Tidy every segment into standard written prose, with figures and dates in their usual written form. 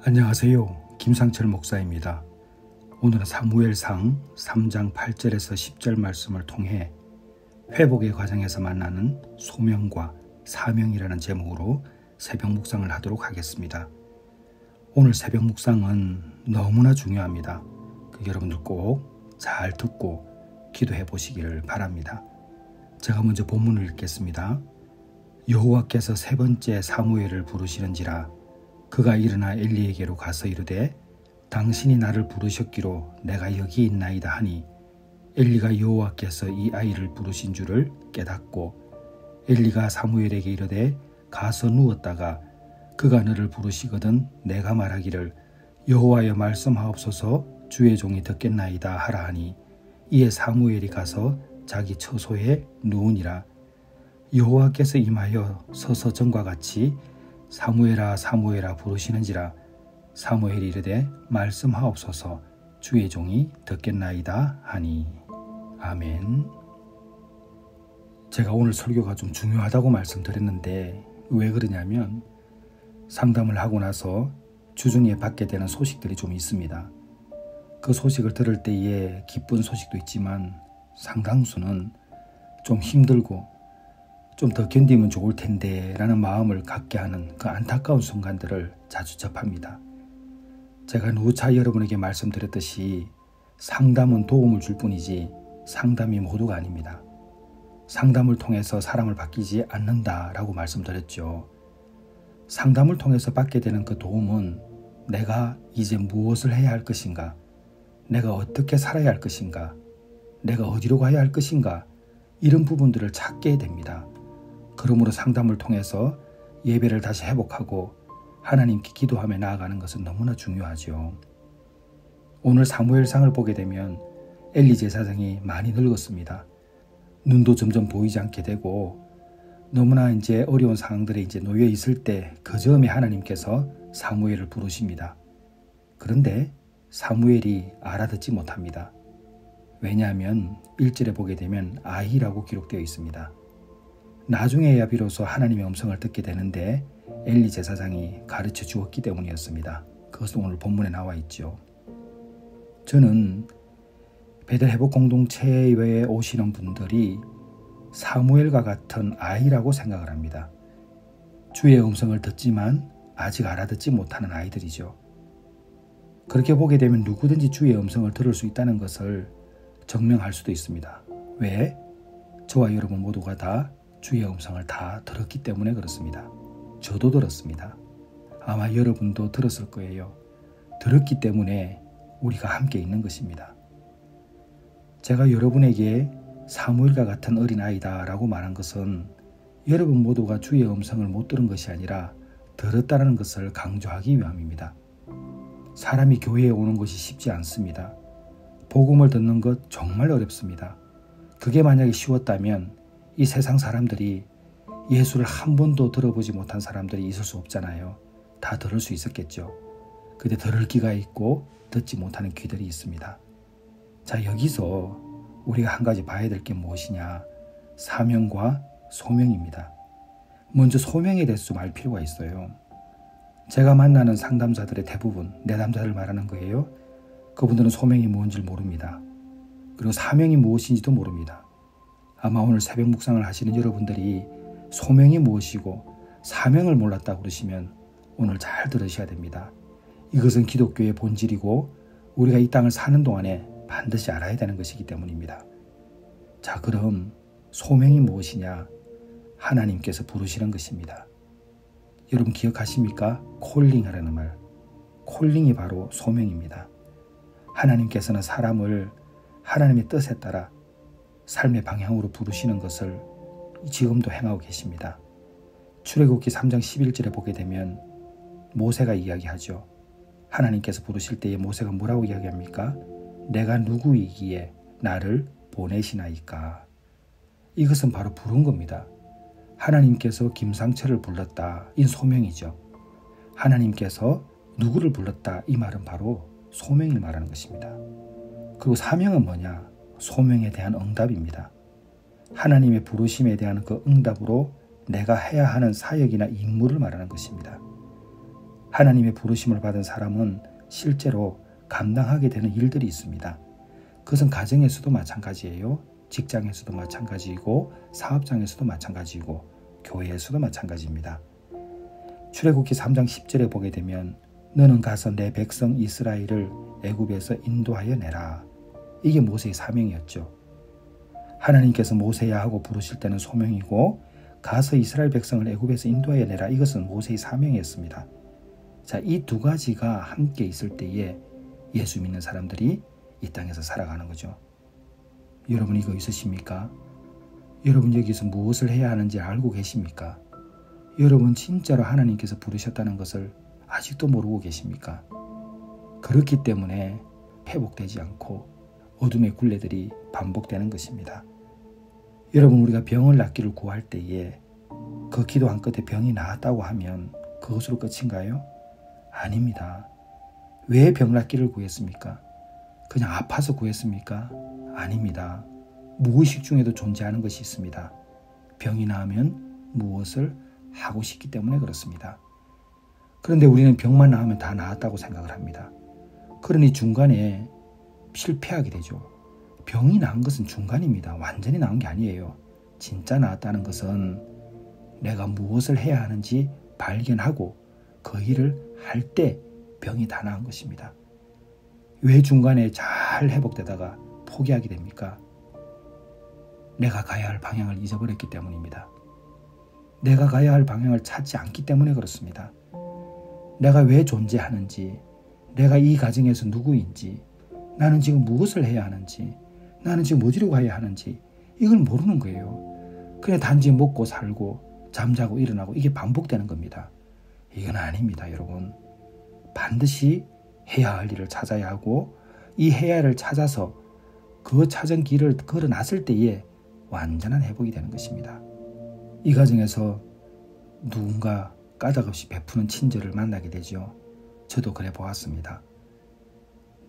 안녕하세요. 김상철 목사입니다. 오늘은 사무엘상 3장 8절에서 10절 말씀을 통해 회복의 과정에서 만나는 소명과 사명이라는 제목으로 새벽 묵상을 하도록 하겠습니다. 오늘 새벽 묵상은 너무나 중요합니다. 여러분들 꼭 잘 듣고 기도해 보시기를 바랍니다. 제가 먼저 본문을 읽겠습니다. 여호와께서 세 번째 사무엘을 부르시는지라 그가 일어나 엘리에게로 가서 이르되 당신이 나를 부르셨기로 내가 여기 있나이다 하니 엘리가 여호와께서 이 아이를 부르신 줄을 깨닫고 엘리가 사무엘에게 이르되 가서 누웠다가 그가 너를 부르시거든 내가 말하기를 여호와여 말씀하옵소서 주의 종이 듣겠나이다 하라 하니 이에 사무엘이 가서 자기 처소에 누우니라. 여호와께서 임하여 서서 전과 같이 사무엘아 사무엘아 부르시는지라 사무엘이 이르되 말씀하옵소서 주의 종이 듣겠나이다 하니. 아멘. 제가 오늘 설교가 좀 중요하다고 말씀드렸는데 왜 그러냐면 상담을 하고 나서 주중에 받게 되는 소식들이 좀 있습니다. 그 소식을 들을 때에 기쁜 소식도 있지만 상당수는 좀 힘들고 좀 더 견디면 좋을 텐데 라는 마음을 갖게 하는 그 안타까운 순간들을 자주 접합니다. 제가 누차 여러분에게 말씀드렸듯이 상담은 도움을 줄 뿐이지 상담이 모두가 아닙니다. 상담을 통해서 사람을 바뀌지 않는다라고 말씀드렸죠. 상담을 통해서 받게 되는 그 도움은 내가 이제 무엇을 해야 할 것인가, 내가 어떻게 살아야 할 것인가, 내가 어디로 가야 할 것인가, 이런 부분들을 찾게 됩니다. 그러므로 상담을 통해서 예배를 다시 회복하고 하나님께 기도하며 나아가는 것은 너무나 중요하죠. 오늘 사무엘상을 보게 되면 엘리 제사장이 많이 늙었습니다. 눈도 점점 보이지 않게 되고 너무나 이제 어려운 상황들에 이제 놓여 있을 때 그 점에 하나님께서 사무엘을 부르십니다. 그런데 사무엘이 알아듣지 못합니다. 왜냐하면 1절에 보게 되면 아이라고 기록되어 있습니다. 나중에야 비로소 하나님의 음성을 듣게 되는데 엘리 제사장이 가르쳐 주었기 때문이었습니다. 그것은 오늘 본문에 나와 있죠. 저는 베들회복 공동체에 오시는 분들이 사무엘과 같은 아이라고 생각을 합니다. 주의 음성을 듣지만 아직 알아듣지 못하는 아이들이죠. 그렇게 보게 되면 누구든지 주의 음성을 들을 수 있다는 것을 증명할 수도 있습니다. 왜? 저와 여러분 모두가 다 주의 음성을 다 들었기 때문에 그렇습니다. 저도 들었습니다. 아마 여러분도 들었을 거예요. 들었기 때문에 우리가 함께 있는 것입니다. 제가 여러분에게 사무엘과 같은 어린아이다 라고 말한 것은 여러분 모두가 주의 음성을 못 들은 것이 아니라 들었다는 것을 강조하기 위함입니다. 사람이 교회에 오는 것이 쉽지 않습니다. 복음을 듣는 것 정말 어렵습니다. 그게 만약에 쉬웠다면 이 세상 사람들이 예수를 한 번도 들어보지 못한 사람들이 있을 수 없잖아요. 다 들을 수 있었겠죠. 근데 들을 귀가 있고 듣지 못하는 귀들이 있습니다. 자, 여기서 우리가 한 가지 봐야 될 게 무엇이냐? 사명과 소명입니다. 먼저 소명에 대해서 좀 알 필요가 있어요. 제가 만나는 상담자들의 대부분, 내담자를 말하는 거예요. 그분들은 소명이 뭔지를 모릅니다. 그리고 사명이 무엇인지도 모릅니다. 아마 오늘 새벽 묵상을 하시는 여러분들이 소명이 무엇이고 사명을 몰랐다고 그러시면 오늘 잘 들으셔야 됩니다. 이것은 기독교의 본질이고 우리가 이 땅을 사는 동안에 반드시 알아야 되는 것이기 때문입니다. 자, 그럼 소명이 무엇이냐? 하나님께서 부르시는 것입니다. 여러분 기억하십니까? 콜링하라는 말. 콜링이 바로 소명입니다. 하나님께서는 사람을 하나님의 뜻에 따라 삶의 방향으로 부르시는 것을 지금도 행하고 계십니다. 출애굽기 3장 11절에 보게 되면 모세가 이야기하죠. 하나님께서 부르실 때에 모세가 뭐라고 이야기합니까? 내가 누구이기에 나를 보내시나이까. 이것은 바로 부른 겁니다. 하나님께서 김상철을 불렀다. 이 소명이죠. 하나님께서 누구를 불렀다. 이 말은 바로 소명을 말하는 것입니다. 그리고 사명은 뭐냐? 소명에 대한 응답입니다. 하나님의 부르심에 대한 그 응답으로 내가 해야 하는 사역이나 임무를 말하는 것입니다. 하나님의 부르심을 받은 사람은 실제로 감당하게 되는 일들이 있습니다. 그것은 가정에서도 마찬가지예요. 직장에서도 마찬가지이고 사업장에서도 마찬가지이고 교회에서도 마찬가지입니다. 출애굽기 3장 10절에 보게 되면 너는 가서 내 백성 이스라엘을 애굽에서 인도하여 내라. 이게 모세의 사명이었죠. 하나님께서 모세야 하고 부르실 때는 소명이고 가서 이스라엘 백성을 애굽에서 인도하여 내라. 이것은 모세의 사명이었습니다. 자, 이 두 가지가 함께 있을 때에 예수 믿는 사람들이 이 땅에서 살아가는 거죠. 여러분 이거 있으십니까? 여러분 여기서 무엇을 해야 하는지 알고 계십니까? 여러분 진짜로 하나님께서 부르셨다는 것을 아직도 모르고 계십니까? 그렇기 때문에 회복되지 않고 어둠의 굴레들이 반복되는 것입니다. 여러분 우리가 병을 낫기를 구할 때에 그 기도한 끝에 병이 나았다고 하면 그것으로 끝인가요? 아닙니다. 왜 병 낫기를 구했습니까? 그냥 아파서 구했습니까? 아닙니다. 무의식 중에도 존재하는 것이 있습니다. 병이 나으면 무엇을 하고 싶기 때문에 그렇습니다. 그런데 우리는 병만 나으면 다 나았다고 생각을 합니다. 그러니 중간에 실패하게 되죠. 병이 나은 것은 중간입니다. 완전히 나은 게 아니에요. 진짜 나았다는 것은 내가 무엇을 해야 하는지 발견하고 그 일을 할 때 병이 다 나은 것입니다. 왜 중간에 잘 회복되다가 포기하게 됩니까? 내가 가야 할 방향을 잊어버렸기 때문입니다. 내가 가야 할 방향을 찾지 않기 때문에 그렇습니다. 내가 왜 존재하는지, 내가 이 가정에서 누구인지, 나는 지금 무엇을 해야 하는지, 나는 지금 어디로 가야 하는지 이걸 모르는 거예요. 그냥 단지 먹고 살고 잠자고 일어나고 이게 반복되는 겁니다. 이건 아닙니다, 여러분. 반드시 해야 할 일을 찾아야 하고 이 해야 할 일을 찾아서 그 찾은 길을 걸어 놨을 때에 완전한 회복이 되는 것입니다. 이 과정에서 누군가 까닭없이 베푸는 친절을 만나게 되죠. 저도 그래 보았습니다.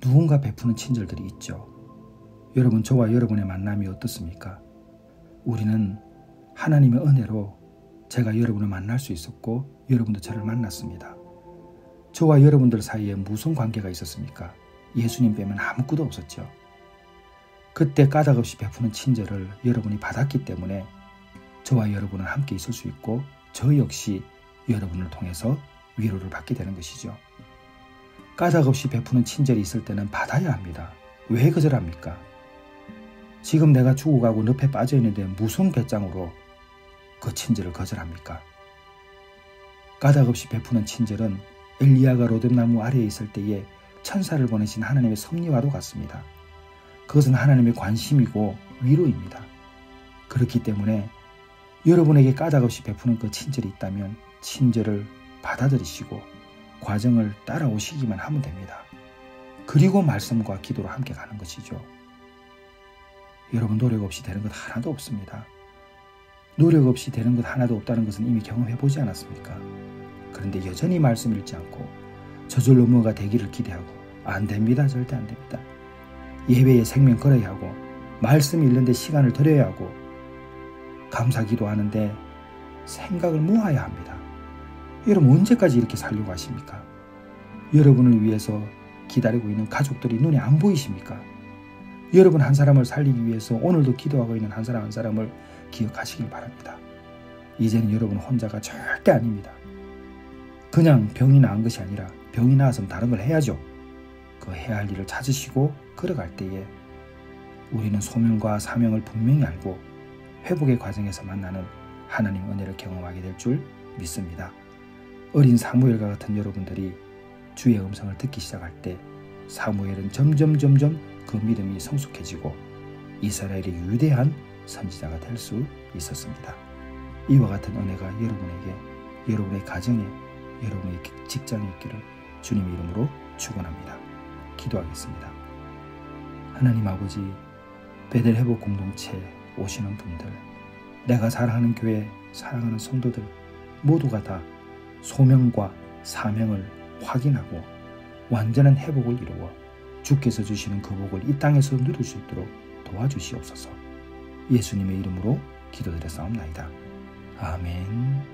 누군가 베푸는 친절들이 있죠. 여러분 저와 여러분의 만남이 어떻습니까? 우리는 하나님의 은혜로 제가 여러분을 만날 수 있었고 여러분도 저를 만났습니다. 저와 여러분들 사이에 무슨 관계가 있었습니까? 예수님 빼면 아무것도 없었죠. 그때 까닭없이 베푸는 친절을 여러분이 받았기 때문에 저와 여러분은 함께 있을 수 있고 저 역시 여러분을 통해서 위로를 받게 되는 것이죠. 까닭없이 베푸는 친절이 있을 때는 받아야 합니다. 왜 거절합니까? 지금 내가 죽어가고 늪에 빠져있는데 무슨 배짱으로 그 친절을 거절합니까? 까닭없이 베푸는 친절은 엘리야가 로뎀나무 아래에 있을 때에 천사를 보내신 하나님의 섭리와도 같습니다. 그것은 하나님의 관심이고 위로입니다. 그렇기 때문에 여러분에게 까닭없이 베푸는 그 친절이 있다면 친절을 받아들이시고 과정을 따라오시기만 하면 됩니다. 그리고 말씀과 기도로 함께 가는 것이죠. 여러분 노력 없이 되는 것 하나도 없습니다. 노력 없이 되는 것 하나도 없다는 것은 이미 경험해보지 않았습니까? 그런데 여전히 말씀 읽지 않고 저절로 뭐가 되기를 기대하고 안 됩니다. 절대 안 됩니다. 예배에 생명 걸어야 하고 말씀 읽는데 시간을 들여야 하고 감사기도 하는데 생각을 모아야 합니다. 여러분 언제까지 이렇게 살려고 하십니까? 여러분을 위해서 기다리고 있는 가족들이 눈에 안 보이십니까? 여러분 한 사람을 살리기 위해서 오늘도 기도하고 있는 한 사람을 기억하시길 바랍니다. 이제는 여러분 혼자가 절대 아닙니다. 그냥 병이 나은 것이 아니라 병이 나았으면 다른 걸 해야죠. 그 해야 할 일을 찾으시고 걸어갈 때에 우리는 소명과 사명을 분명히 알고 회복의 과정에서 만나는 하나님 은혜를 경험하게 될 줄 믿습니다. 어린 사무엘과 같은 여러분들이 주의 음성을 듣기 시작할 때 사무엘은 점점 그 믿음이 성숙해지고 이스라엘의 위대한 선지자가 될 수 있었습니다. 이와 같은 은혜가 여러분에게, 여러분의 가정에, 여러분의 직장에 있기를 주님의 이름으로 축원합니다. 기도하겠습니다. 하나님 아버지, 베델 회복 공동체 오시는 분들, 내가 사랑하는 교회, 사랑하는 성도들 모두가 다 소명과 사명을 확인하고 완전한 회복을 이루어 주께서 주시는 그 복을 이 땅에서 누릴 수 있도록 도와주시옵소서. 예수님의 이름으로 기도드렸사옵나이다. 아멘.